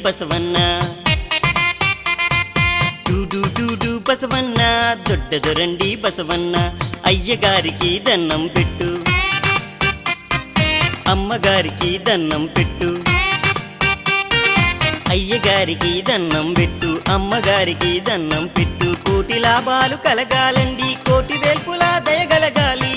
బసవన్న డూడు డూడు బసవన్న దొడ్డదొరండి బసవన్న అయ్యగారికి దన్నం పెట్టు అమ్మగారికి దన్నం పెట్టు అయ్యగారికి దన్నం పెట్టు అమ్మగారికి దన్నం పెట్టు కోటి లాభాలు కలగాలండి కోటి వేల్పులా దయగలగాలి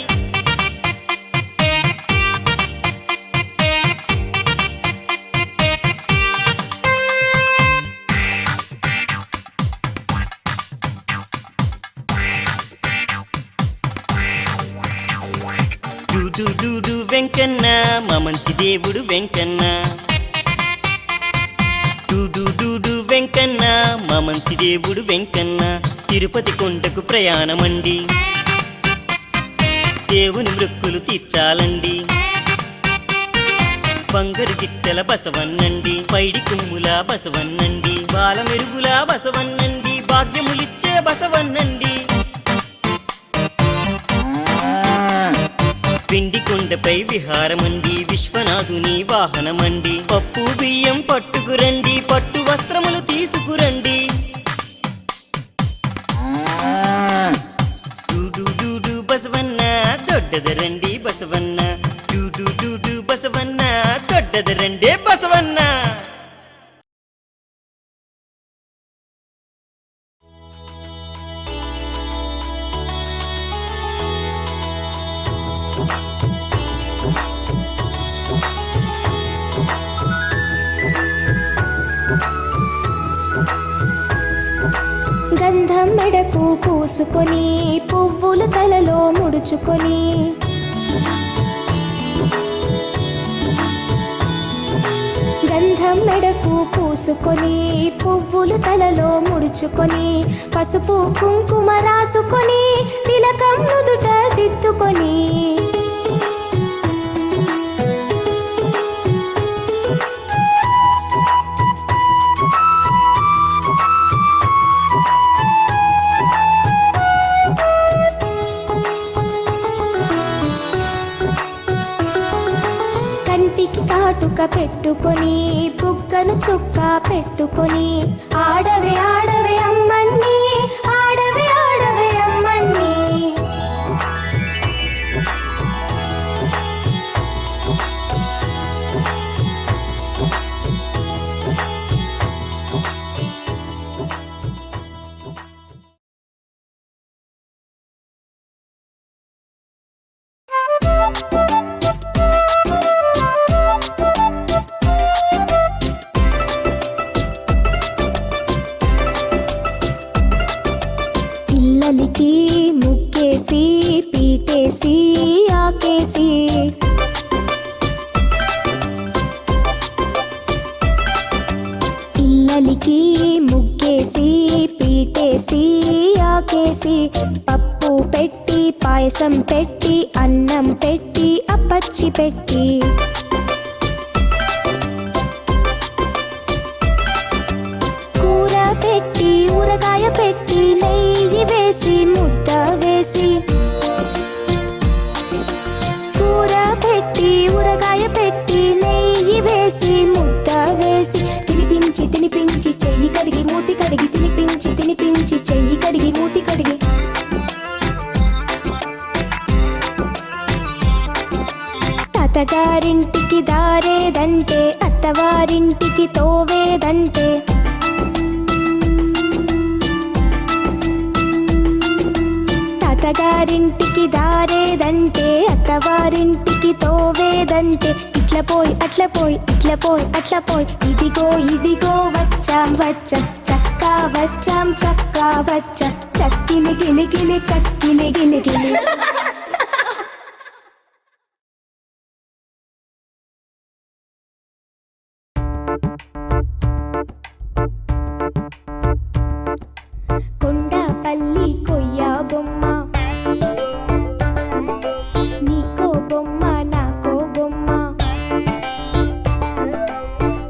డూడు డూడు వెంకన్న మా మంచి దేవుడు వెంకన్న డూడు డూడు వెంకన్న మా మంచి దేవుడు వెంకన్న తిరుపతి కొండకు ప్రయాణమండి దేవుని మృక్కులు తీర్చాలండి బంగారు గిట్టెల బసవన్నండి పైడి కుమ్ముల బసవన్నండి బాలమెరుగుల బసవన్నండి భాగ్యములిచ్చే బసవన్నండి పిండి కొండపై విహారమండి విశ్వనాథుని వాహనమండి పప్పు బియ్యం పట్టుకురండి పట్టు వస్త్రములు తీసుకురండి డూడు డూడు బసవన్న దొడ్డదరండి బసవన్న డూడు డూడు బసవన్న దొడ్డదరండి బసవన్న గంధం మెడకు పూసుకొని పువ్వులు తలలో ముడుచుకొని గంధం మెడకు పూసుకొని పువ్వులు తలలో ముడుచుకొని పసుపు కుంకుమ రాసుకొని తిలకం నుదుట దిద్దుకొని కాటుక పెట్టుకొని బుగ్గను చుక్క పెట్టుకొని ఆడవే ఆడవే అమ్మన్ని ఆడవే ఆడవే అమ్మన్ని పిల్లలకి ముక్కేసి పీటేసి ఆకేసి పిల్లలకి ముగ్గేసి పీటేసి ఆకేసి పప్పు పెట్టి పాయసం పెట్టి అన్నం పెట్టి అప్పచ్చి పెట్టి కూర పెట్టి ఊరగాయ పెట్టి నెయ్యి వేసి ముద్ద వేసి కూర పెట్టి ఊరగాయ పెట్టి నెయ్యి వేసి ముద్ద వేసి తినిపించి తినిపించి చెయ్యి కడిగి మూతి కడిగి తినిపించి తినిపించి చెయ్యి కడిగి మూతి కడిగి తాతగారింటికి దారేదంటే అత్తవారింటికి తోవేదంటే తాతగారింటికి దారేదంటే అత్తవారింటికి తోవేదంటే ఇట్లా పోయి అట్లా పోయి ఇట్లా పోయి అట్లా పోయి ఇదిగో ఇదిగో వచ్చాం వచ్చాం చక్కా వచ్చాం చక్కా వచ్చాం చక్కిలి గిలి గిలి చక్కిలి గిలి గిలి కొండపల్లి కొయ్య బొమ్మ నీకో బొమ్మ నాకో బొమ్మ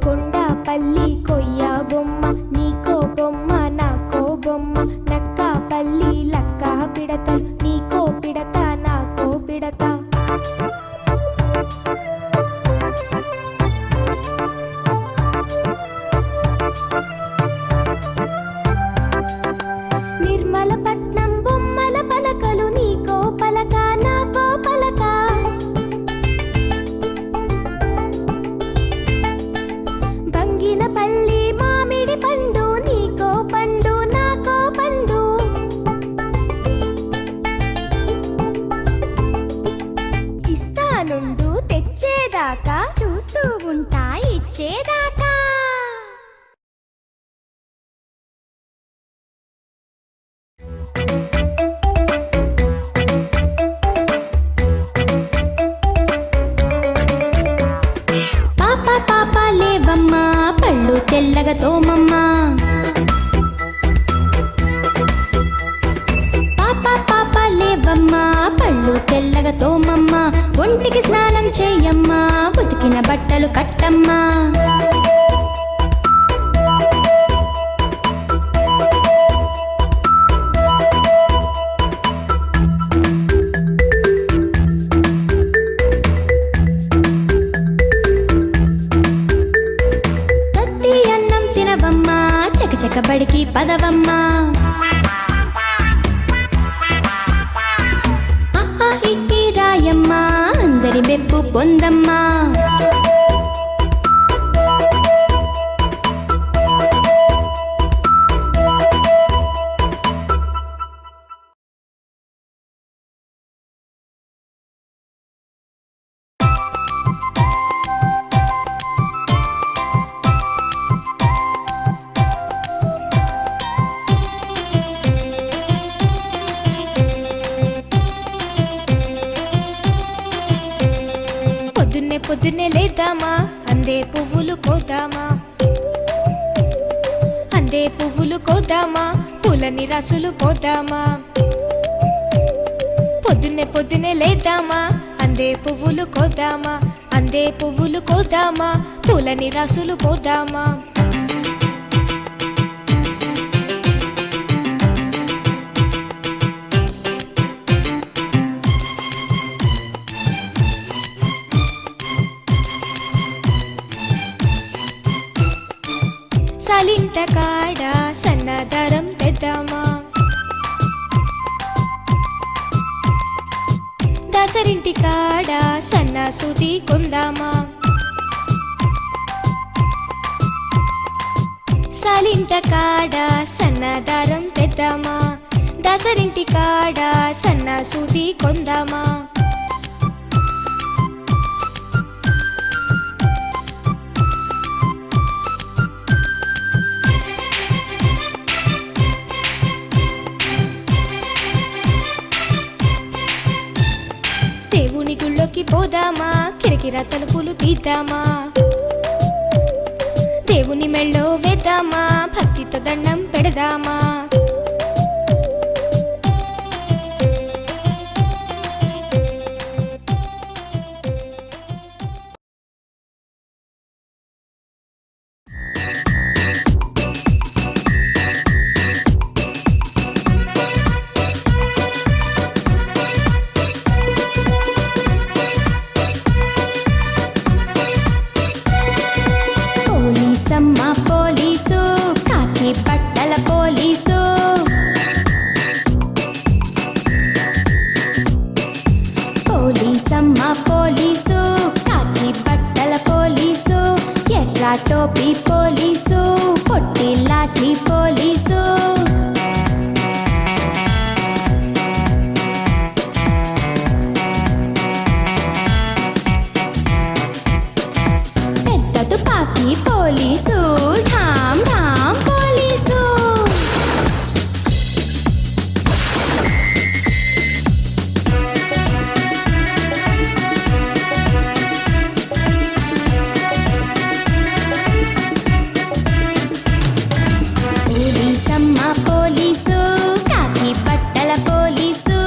కొండపల్లి కొయ్య బొమ్మ నీకో బొమ్మ నాకో బొమ్మ నక్కపల్లి లక్క పిడతలు నీకో పిడత పాప పాప లేవమ్మా పళ్ళు తెల్లగా తోమమ్మా. పాప పాప లేవమ్మా పళ్ళు తెల్లగా తోమమ్మా. ఒంటికి స్నానం చేయమ్మా ఉతికిన బట్టలు కట్టమ్మా. తత్తి అన్నం తినవమ్మా చకచక బడికి పదవమ్మా. ఇక్కి రాయమ్మా అందరి మెప్పు పొందమ్మా. పొద్దున్నే పొద్దున్నే లేద్దామా అందే పువ్వులు కోద్దామా. అందే పువ్వులు కోద్దామా పూలని రసులు పోద్దామా. పొద్దున్నే పొద్దున్నే లేద్దామా అందే పువ్వులు కోద్దామా. అందే పువ్వులు కోద్దామా పూలని రసులు పోద్దామా. సలింట కాడ సన్నదారం తెద్దామా. దసరింటి కాడ సన్న సూది కొందామా. సలింట కాడ సన్నదారం తెద్దామా. దసరింటి కాడ సన్న సూది కొందామా. దేవుని గుళ్ళోకి పోదామా కిరకిర తలుపులు తీద్దామా. దేవుని మెళ్ళో వేద్దామా భక్తితో దండం పెడదామా. పోలీసమ్మ పోలీసు కాకి బట్టల పోలీసు. పోలీసమ్మ పోలీసు కాకి బట్టల పోలీసు. ఎర్ర టోపీ పోలీసు పొట్టి లాఠీ పోలీసు. పెద్ద తుపాకీ పోలీసు ఢామ్ ఢామ్ పోలీసు. పోలీసమ్మ పోలీసు కాకి బట్టల పోలీసు.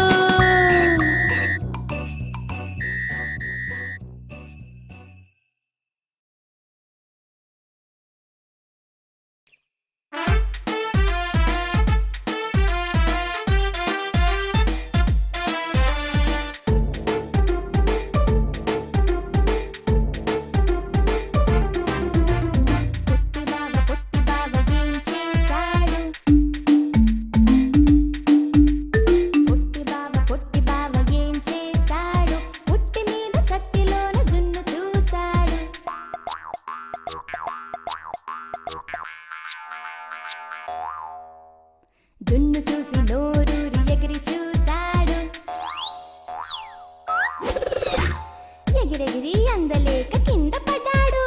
జున్ను చూసి నోరూరి ఎగిరి చూశాడు. ఎగిరెగిరి అందలేక కింద పడ్డాడు.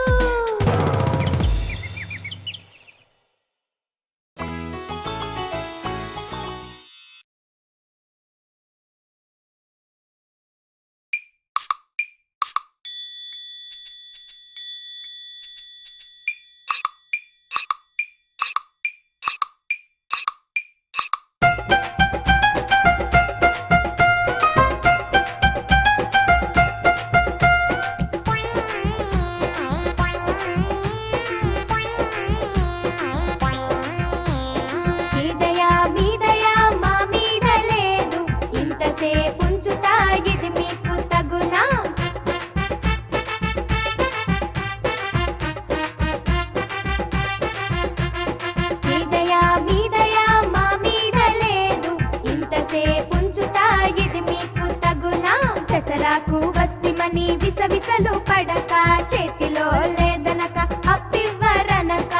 దసరాకు వస్తిమని విసవిసలు పడక చేతిలో లేదనక అప్పివ్వరనక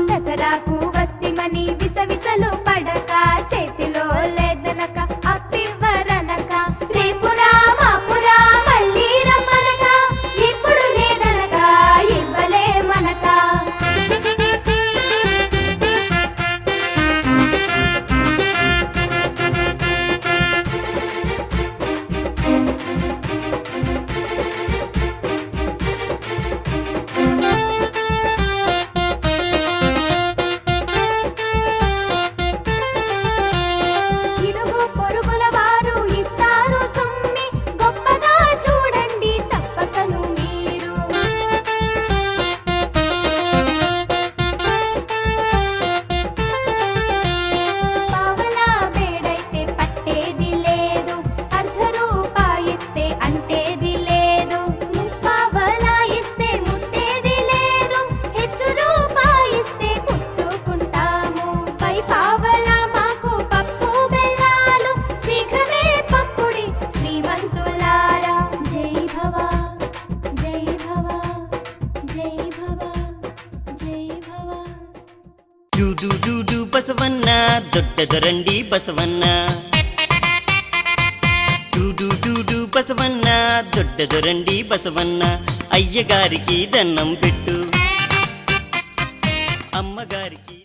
దసరాకు వస్తిమని విసవిసలు పడక చేతిలో లేదనక అప్పివ్వరనక రేపురా మాపురా మళ్ళీ రమ్మనక ఇప్పుడు లేదనక ఇవ్వలే మనక ఇరుగు పొరుగుల వారు ఇస్తారు సొమ్మి గొప్పగా చూడండి తప్పకను మీరు పావలా వేడైతే పట్టేది లేదు అర్ధ రూపాయిస్తే అంటేది లేదు ముప్పావలా ఇస్తే ముట్టేది లేదు హెచ్చు రూపాయిస్తే పుచ్చుకుంటాము పై పావలా మాకు పప్పు బెల్లాలు శీఘ్రమే పంపుడి శ్రీమంతులారా జై భవ జై భవ జై భవ జై భవ డూడు డూడు బసవన్న దొడ్డదొరండి బసవన్న డూడు డూడు బసవన్న దొడ్డదొరండి బసవన్న అయ్యగారికి దన్నం పెట్టు అమ్మగారికి